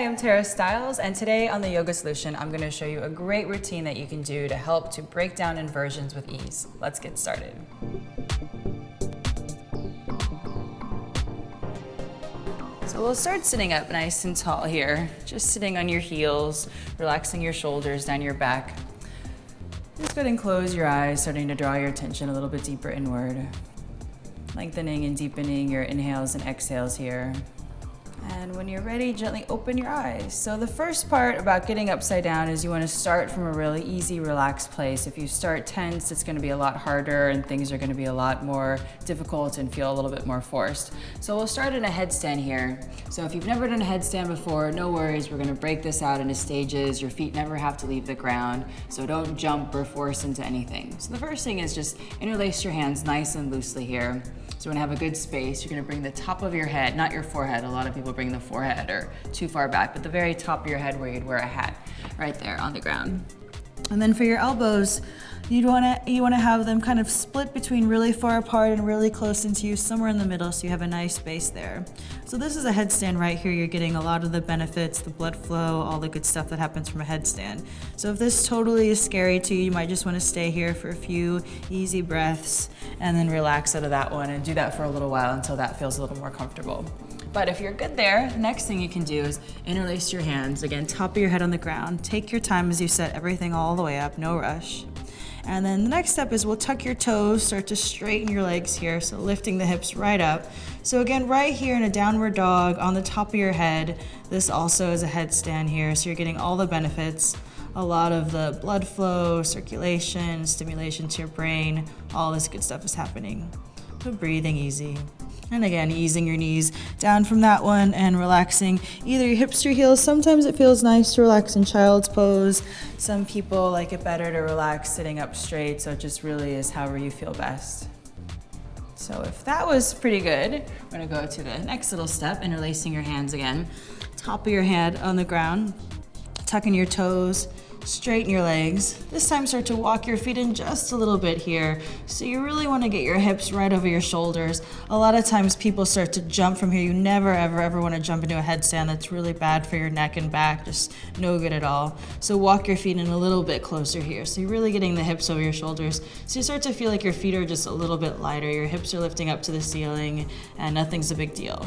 am Tara Stiles, and today on the Yoga Solution, I'm going to show you a great routine that you can do to help to break down inversions with ease. Let's get started. So we'll start sitting up nice and tall here, just sitting on your heels, relaxing your shoulders down your back. Just go ahead and close your eyes, starting to draw your attention a little bit deeper inward. Lengthening and deepening your inhales and exhales here. And when you're ready, gently open your eyes. So the first part about getting upside down is you want to start from a really easy, relaxed place. If you start tense, it's going to be a lot harder and things are going to be a lot more difficult and feel a little bit more forced. So we'll start in a headstand here. So if you've never done a headstand before, no worries. We're going to break this out into stages. Your feet never have to leave the ground, so don't jump or force into anything. So the first thing is just interlace your hands nice and loosely here. So when you have a good space, you're going to bring the top of your head, not your forehead. A lot of people bring the forehead or too far back, but the very top of your head where you'd wear a hat, right there on the ground. And then for your elbows, you want to have them kind of split between really far apart and really close into you, somewhere in the middle, so you have a nice space there. So this is a headstand right here. You're getting a lot of the benefits, the blood flow, all the good stuff that happens from a headstand. So if this totally is scary to you, you might just want to stay here for a few easy breaths and then relax out of that one and do that for a little while until that feels a little more comfortable. But if you're good there, the next thing you can do is interlace your hands. Again, top of your head on the ground. Take your time as you set everything all the way up, no rush. And then the next step is we'll tuck your toes, start to straighten your legs here, so lifting the hips right up. So again, right here in a downward dog on the top of your head, this also is a headstand here, so you're getting all the benefits, a lot of the blood flow, circulation, stimulation to your brain, all this good stuff is happening. So breathing easy. And again, easing your knees down from that one and relaxing either your hips or your heels. Sometimes it feels nice to relax in child's pose. Some people like it better to relax sitting up straight, so it just really is however you feel best. So if that was pretty good, we're gonna go to the next little step, interlacing your hands again. Top of your head on the ground, tucking your toes, straighten your legs. This time start to walk your feet in just a little bit here. So you really want to get your hips right over your shoulders. A lot of times people start to jump from here. You never ever want to jump into a headstand. That's really bad for your neck and back, just no good at all. So walk your feet in a little bit closer here. So you're really getting the hips over your shoulders. So you start to feel like your feet are just a little bit lighter. Your hips are lifting up to the ceiling and nothing's a big deal.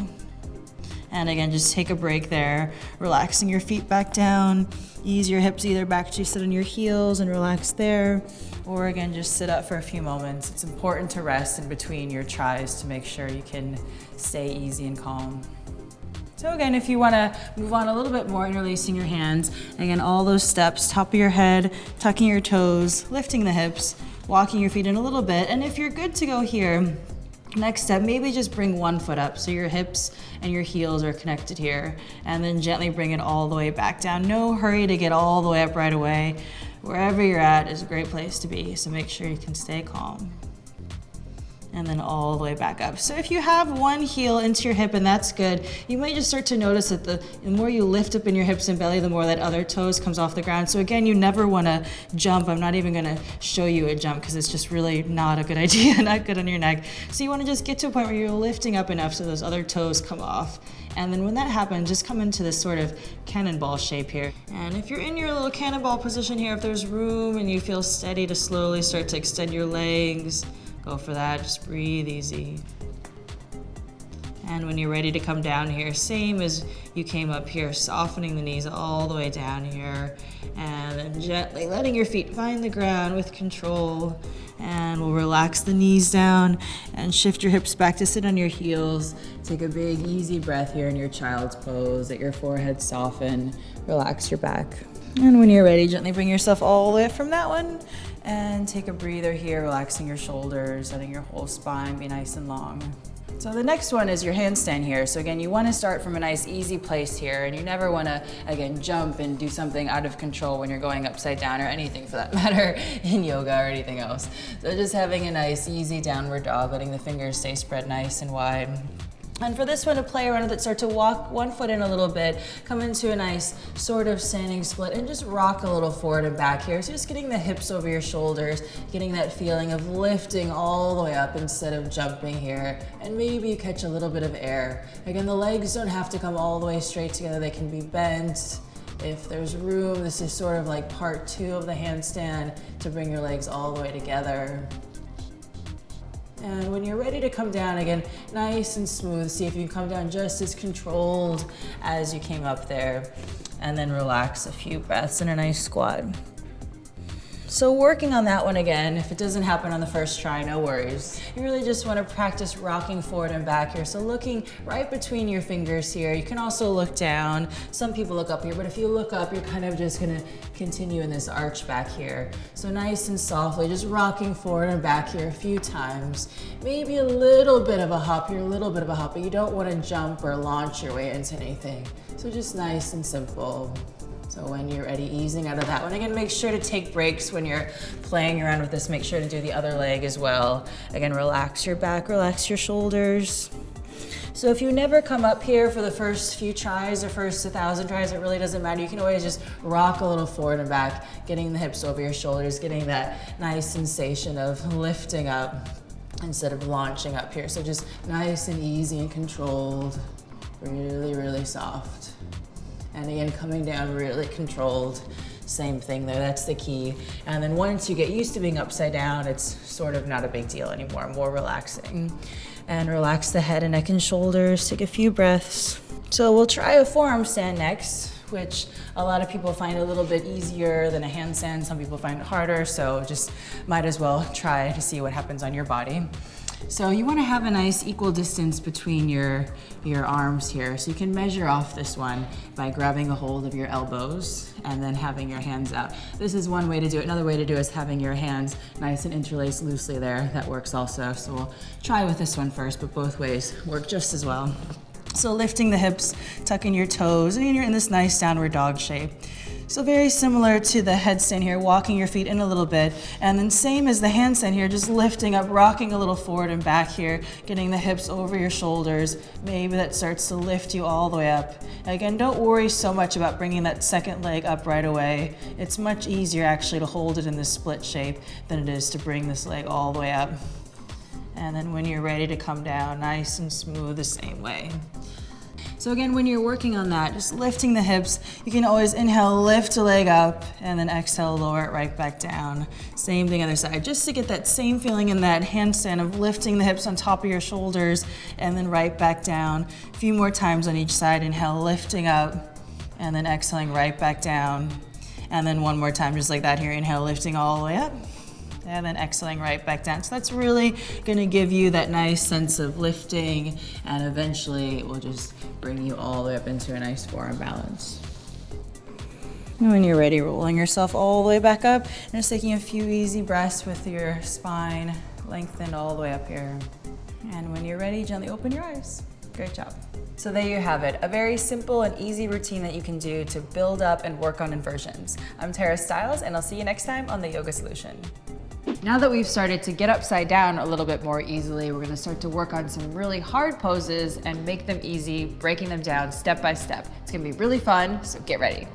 And again, just take a break there, relaxing your feet back down. Ease your hips either back to sit on your heels and relax there, or again, just sit up for a few moments. It's important to rest in between your tries to make sure you can stay easy and calm. So again, if you want to move on a little bit more, interlacing your hands, again, all those steps, top of your head, tucking your toes, lifting the hips, walking your feet in a little bit. And if you're good to go here, next step, maybe just bring one foot up so your hips and your heels are connected here, and then gently bring it all the way back down. No hurry to get all the way up right away. Wherever you're at is a great place to be, so make sure you can stay calm. And then all the way back up. So if you have one heel into your hip and that's good, you might just start to notice that the more you lift up in your hips and belly, the more that other toes comes off the ground. So again, you never want to jump. I'm not even going to show you a jump because it's just really not a good idea, not good on your neck. So you want to just get to a point where you're lifting up enough so those other toes come off. And then when that happens, just come into this sort of cannonball shape here. And if you're in your little cannonball position here, if there's room and you feel steady to slowly start to extend your legs, go for that, just breathe easy. And when you're ready to come down here, same as you came up here, softening the knees all the way down here, and then gently letting your feet find the ground with control. And we'll relax the knees down and shift your hips back to sit on your heels. Take a big, easy breath here in your child's pose. Let your forehead soften, relax your back. And when you're ready, gently bring yourself all the way up from that one. And take a breather here, relaxing your shoulders, letting your whole spine be nice and long. So the next one is your handstand here. So again, you want to start from a nice easy place here, and you never want to, again, jump and do something out of control when you're going upside down, or anything for that matter in yoga or anything else. So just having a nice easy downward dog, letting the fingers stay spread nice and wide. And for this one, to play around with it, start to walk one foot in a little bit, come into a nice sort of standing split, and just rock a little forward and back here. So just getting the hips over your shoulders, getting that feeling of lifting all the way up instead of jumping here. And maybe you catch a little bit of air. Again, the legs don't have to come all the way straight together. They can be bent. If there's room, this is sort of like part 2 of the handstand to bring your legs all the way together. And when you're ready to come down again, nice and smooth. See if you can come down just as controlled as you came up there. And then relax a few breaths in a nice squat. So working on that one again, if it doesn't happen on the first try, no worries. You really just want to practice rocking forward and back here. So looking right between your fingers here. You can also look down. Some people look up here, but if you look up, you're kind of just going to continue in this arch back here. So nice and softly, just rocking forward and back here a few times. Maybe a little bit of a hop here, a little bit of a hop, but you don't want to jump or launch your way into anything. So just nice and simple. So when you're ready, easing out of that one. Again, make sure to take breaks when you're playing around with this. Make sure to do the other leg as well. Again, relax your back, relax your shoulders. So if you never come up here for the first few tries or first 1,000 tries, it really doesn't matter. You can always just rock a little forward and back, getting the hips over your shoulders, getting that nice sensation of lifting up instead of launching up here. So just nice and easy and controlled, really, really soft. And again, coming down really controlled. Same thing there, that's the key. And then once you get used to being upside down, it's sort of not a big deal anymore, more relaxing. And relax the head and neck and shoulders, take a few breaths. So we'll try a forearm stand next, which a lot of people find a little bit easier than a handstand. Some people find it harder, so just might as well try to see what happens on your body. So you want to have a nice equal distance between your arms here. So you can measure off this one by grabbing a hold of your elbows and then having your hands out. This is one way to do it. Another way to do it is having your hands nice and interlaced loosely there. That works also. So we'll try with this one first, but both ways work just as well. So lifting the hips, tucking your toes, and you're in this nice downward dog shape. So very similar to the headstand here, walking your feet in a little bit, and then same as the handstand here, just lifting up, rocking a little forward and back here, getting the hips over your shoulders. Maybe that starts to lift you all the way up. Again, don't worry so much about bringing that second leg up right away. It's much easier actually to hold it in this split shape than it is to bring this leg all the way up. And then when you're ready to come down, nice and smooth the same way. So again, when you're working on that, just lifting the hips, you can always inhale, lift a leg up, and then exhale, lower it right back down. Same thing other side, just to get that same feeling in that handstand of lifting the hips on top of your shoulders, and then right back down. A few more times on each side, inhale, lifting up, and then exhaling right back down. And then one more time, just like that here, inhale, lifting all the way up, and then exhaling right back down. So that's really gonna give you that nice sense of lifting, and eventually it will just bring you all the way up into a nice forearm balance. And when you're ready, rolling yourself all the way back up, and just taking a few easy breaths with your spine lengthened all the way up here. And when you're ready, gently open your eyes. Great job. So there you have it, a very simple and easy routine that you can do to build up and work on inversions. I'm Stiles, and I'll see you next time on The Yoga Solution. Now that we've started to get upside down a little bit more easily, we're going to start to work on some really hard poses and make them easy, breaking them down step by step. It's going to be really fun, so get ready.